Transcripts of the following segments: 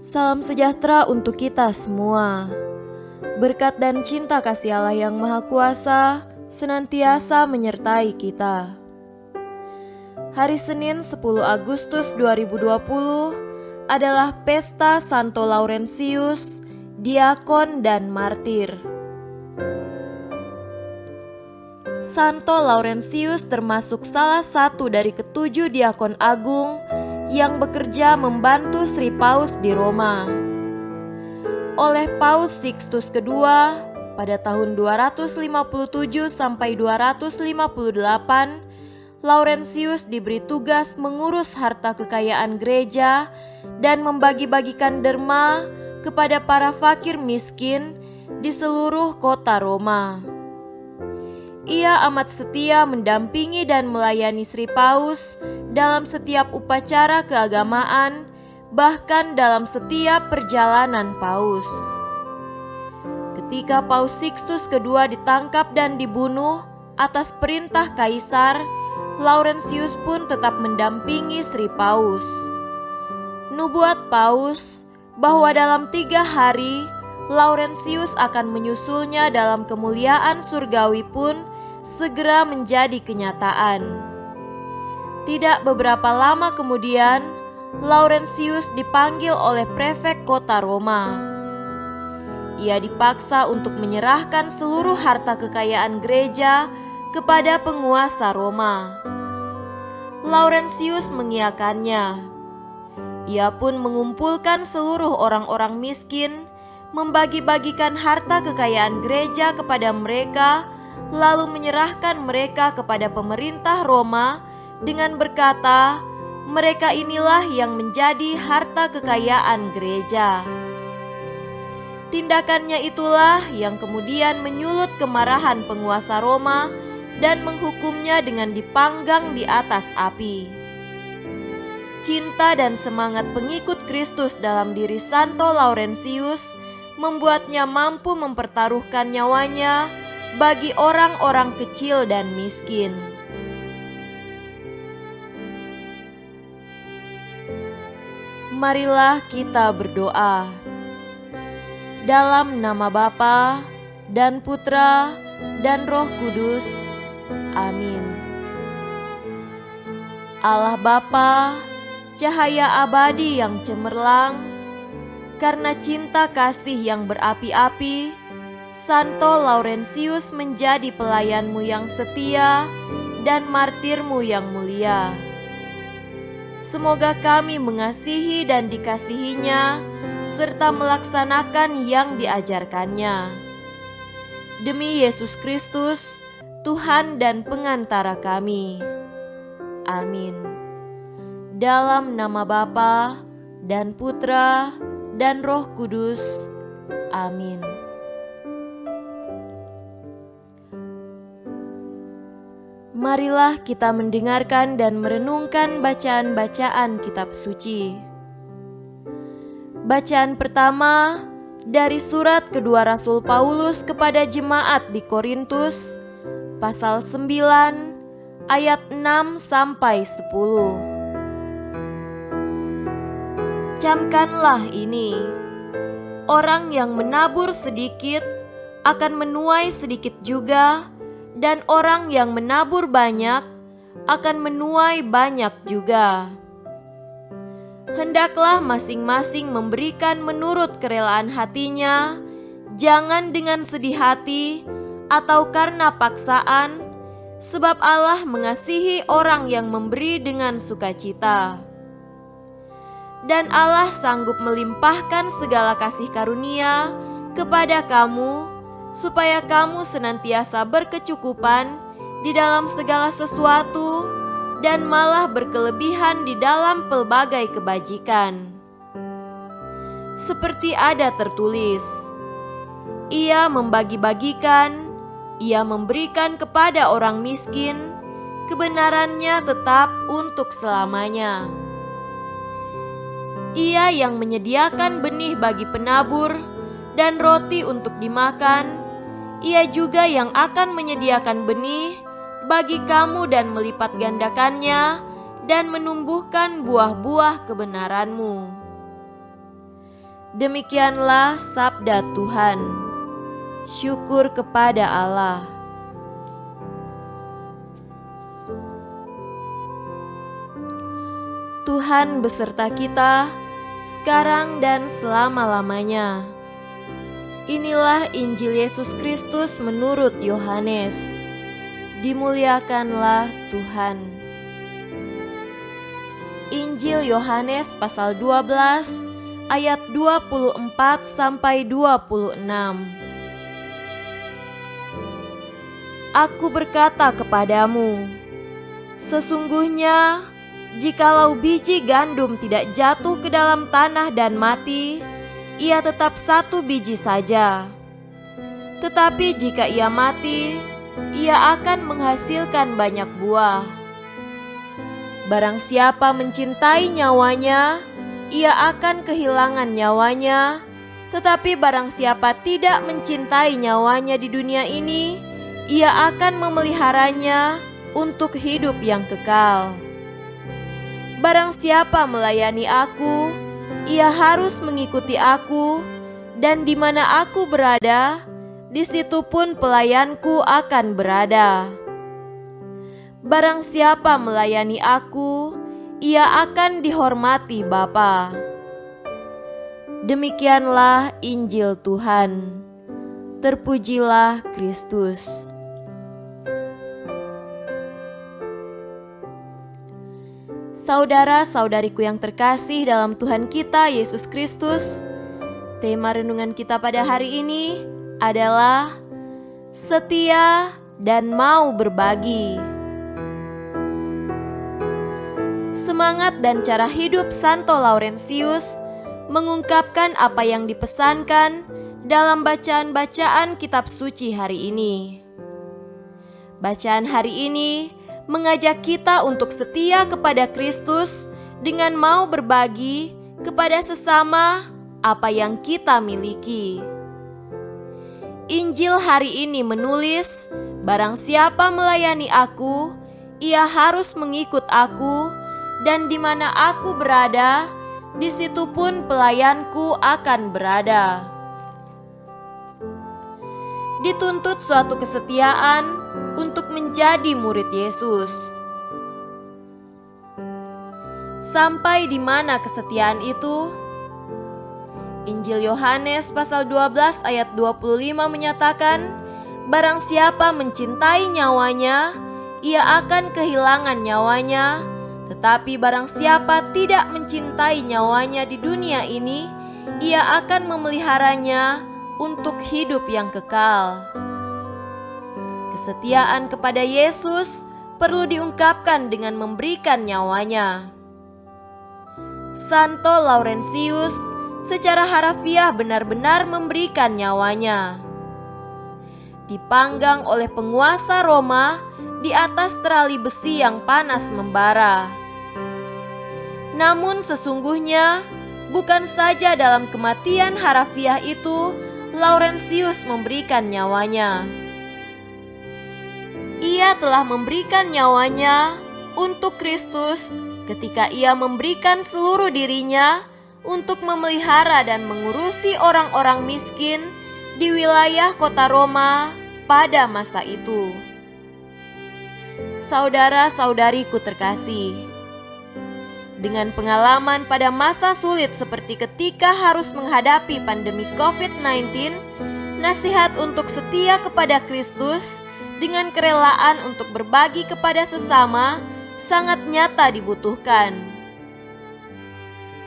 Salam sejahtera untuk kita semua. Berkat dan cinta kasih Allah yang Maha Kuasa senantiasa menyertai kita. Hari Senin 10 Agustus 2020 adalah Pesta Santo Laurentius, Diakon dan Martir. Santo Laurentius termasuk salah satu dari ketujuh diakon agung yang bekerja membantu Sri Paus di Roma. Oleh Paus Sixtus II pada tahun 257 sampai 258, Laurentius diberi tugas mengurus harta kekayaan gereja dan membagi-bagikan derma kepada para fakir miskin di seluruh kota Roma. Ia amat setia mendampingi dan melayani Sri Paus dalam setiap upacara keagamaan, bahkan dalam setiap perjalanan Paus. Ketika Paus Sixtus II ditangkap dan dibunuh atas perintah Kaisar, Laurentius pun tetap mendampingi Sri Paus. Nubuat Paus bahwa dalam 3 hari Laurentius akan menyusulnya dalam kemuliaan surgawi pun segera menjadi kenyataan. Tidak beberapa lama kemudian, Laurentius dipanggil oleh prefek kota Roma. Ia dipaksa untuk menyerahkan seluruh harta kekayaan gereja kepada penguasa Roma. Laurentius mengiyakannya. Ia pun mengumpulkan seluruh orang-orang miskin, membagi-bagikan harta kekayaan gereja kepada mereka, lalu menyerahkan mereka kepada pemerintah Roma dengan berkata, mereka inilah yang menjadi harta kekayaan gereja. Tindakannya itulah yang kemudian menyulut kemarahan penguasa Roma dan menghukumnya dengan dipanggang di atas api. Cinta dan semangat pengikut Kristus dalam diri Santo Laurentius membuatnya mampu mempertaruhkan nyawanya bagi orang-orang kecil dan miskin. Marilah kita berdoa. Dalam nama Bapa dan Putra dan Roh Kudus. Amin. Allah Bapa, cahaya abadi yang cemerlang, karena cinta kasih yang berapi-api, Santo Laurentius menjadi pelayanmu yang setia dan martirmu yang mulia. Semoga kami mengasihi dan dikasihinya, serta melaksanakan yang diajarkannya. Demi Yesus Kristus, Tuhan dan pengantara kami. Amin. Dalam nama Bapa dan Putra dan Roh Kudus. Amin. Marilah kita mendengarkan dan merenungkan bacaan-bacaan kitab suci. Bacaan pertama dari surat kedua Rasul Paulus kepada jemaat di Korintus, pasal 9 ayat 6 sampai 10. Camkanlah ini, orang yang menabur sedikit akan menuai sedikit juga, dan orang yang menabur banyak akan menuai banyak juga. Hendaklah masing-masing memberikan menurut kerelaan hatinya, jangan dengan sedih hati atau karena paksaan, sebab Allah mengasihi orang yang memberi dengan sukacita. Dan Allah sanggup melimpahkan segala kasih karunia kepada kamu, supaya kamu senantiasa berkecukupan di dalam segala sesuatu dan malah berkelebihan di dalam pelbagai kebajikan. Seperti ada tertulis, Ia membagi-bagikan, Ia memberikan kepada orang miskin, kebenarannya tetap untuk selamanya. Ia yang menyediakan benih bagi penabur dan roti untuk dimakan, Ia juga yang akan menyediakan benih bagi kamu dan melipat gandakannya dan menumbuhkan buah-buah kebenaranmu. Demikianlah sabda Tuhan. Syukur kepada Allah. Tuhan beserta kita, sekarang dan selama-lamanya. Inilah Injil Yesus Kristus menurut Yohanes. Dimuliakanlah Tuhan. Injil Yohanes pasal 12 ayat 24 sampai 26. Aku berkata kepadamu, sesungguhnya jikalau biji gandum tidak jatuh ke dalam tanah dan mati, ia tetap satu biji saja. Tetapi jika ia mati, ia akan menghasilkan banyak buah. Barang siapa mencintai nyawanya, ia akan kehilangan nyawanya. Tetapi barang siapa tidak mencintai nyawanya di dunia ini, ia akan memeliharanya untuk hidup yang kekal. Barang siapa melayani aku, ia harus mengikuti aku, dan di mana aku berada, di situ pun pelayanku akan berada. Barang siapa melayani aku, ia akan dihormati Bapa. Demikianlah Injil Tuhan. Terpujilah Kristus. Saudara-saudariku yang terkasih dalam Tuhan kita Yesus Kristus, tema renungan kita pada hari ini adalah setia dan mau berbagi. Semangat dan cara hidup Santo Laurentius mengungkapkan apa yang dipesankan dalam bacaan-bacaan kitab suci hari ini. Bacaan hari ini mengajak kita untuk setia kepada Kristus dengan mau berbagi kepada sesama apa yang kita miliki. Injil hari ini menulis, barang siapa melayani aku, ia harus mengikut aku, dan di mana aku berada, di situ pun pelayanku akan berada. Dituntut suatu kesetiaan untuk menjadi murid Yesus. Sampai di mana kesetiaan itu? Injil Yohanes pasal 12 ayat 25 menyatakan, barang siapa mencintai nyawanya, ia akan kehilangan nyawanya. Tetapi barang siapa tidak mencintai nyawanya di dunia ini, ia akan memeliharanya untuk hidup yang kekal. Kesetiaan kepada Yesus perlu diungkapkan dengan memberikan nyawanya. Santo Laurentius secara harafiah benar-benar memberikan nyawanya. Dipanggang oleh penguasa Roma di atas terali besi yang panas membara. Namun sesungguhnya bukan saja dalam kematian harafiah itu Laurentius memberikan nyawanya. Ia telah memberikan nyawanya untuk Kristus ketika ia memberikan seluruh dirinya untuk memelihara dan mengurusi orang-orang miskin di wilayah kota Roma pada masa itu. Saudara-saudariku terkasih, dengan pengalaman pada masa sulit seperti ketika harus menghadapi pandemi COVID-19, nasihat untuk setia kepada Kristus dengan kerelaan untuk berbagi kepada sesama sangat nyata dibutuhkan.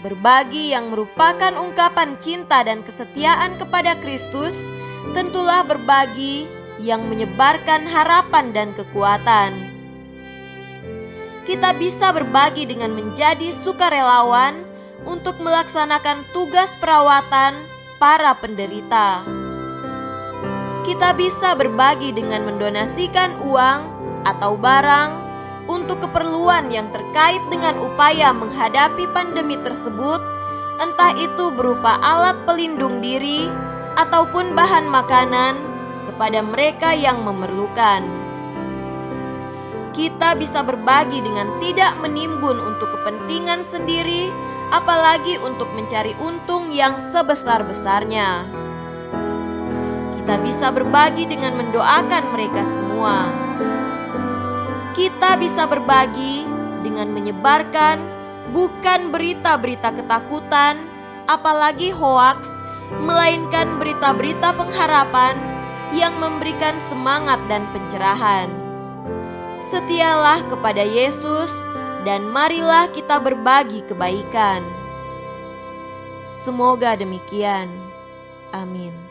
Berbagi yang merupakan ungkapan cinta dan kesetiaan kepada Kristus tentulah berbagi yang menyebarkan harapan dan kekuatan. Kita bisa berbagi dengan menjadi sukarelawan untuk melaksanakan tugas perawatan para penderita. Kita bisa berbagi dengan mendonasikan uang atau barang untuk keperluan yang terkait dengan upaya menghadapi pandemi tersebut, entah itu berupa alat pelindung diri ataupun bahan makanan kepada mereka yang memerlukan. Kita bisa berbagi dengan tidak menimbun untuk kepentingan sendiri apalagi untuk mencari untung yang sebesar-besarnya. Kita bisa berbagi dengan mendoakan mereka semua. Kita bisa berbagi dengan menyebarkan bukan berita-berita ketakutan, apalagi hoaks, melainkan berita-berita pengharapan yang memberikan semangat dan pencerahan. Setialah kepada Yesus dan marilah kita berbagi kebaikan. Semoga demikian. Amin.